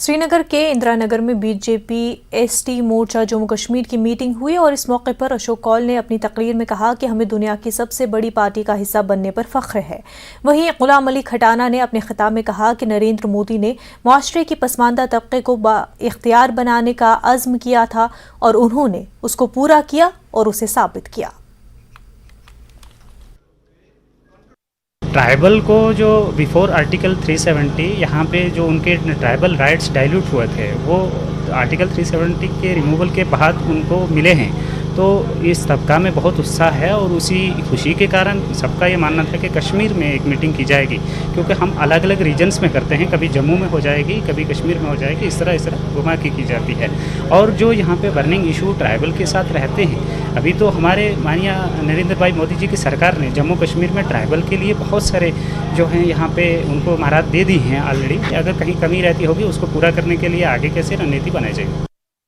श्रीनगर के इंदिरा नगर में BJP ST मोर्चा जम्मू कश्मीर की मीटिंग हुई और इस मौके पर अशोक कौल ने अपनी तकरीर में कहा कि हमें दुनिया की सबसे बड़ी पार्टी का हिस्सा बनने पर फख्र है। वहीं गुलाम अली खटाना ने अपने खिताब में कहा कि नरेंद्र मोदी ने मुआशरे की पसमानदा तबके को बाइख्तियार बनाने का अज़्म किया था और उन्होंने उसको पूरा किया और उसे साबित किया। ट्राइबल को जो बिफोर आर्टिकल 370 यहाँ पे जो उनके ट्राइबल राइट्स डाइल्यूट हुए थे वो आर्टिकल 370 के रिमूवल के बाद उनको मिले हैं। तो इस तबका में बहुत उत्साह है और उसी खुशी के कारण सबका ये मानना था कि कश्मीर में एक मीटिंग की जाएगी, क्योंकि हम अलग अलग रीजन्स में करते हैं, कभी जम्मू में हो जाएगी, कभी कश्मीर में हो जाएगी, इस तरह घुमा के की जाती है। और जो यहाँ पे बर्निंग इशू ट्राइबल के साथ रहते हैं, अभी तो हमारे माननीय नरेंद्र भाई मोदी जी की सरकार ने जम्मू कश्मीर में ट्राइबल के लिए बहुत सारे जो हैं यहाँ पे उनको इमारत दे दी हैं ऑलरेडी। अगर कहीं कमी रहती होगी उसको पूरा करने के लिए आगे कैसे रणनीति बनाई जाएगी।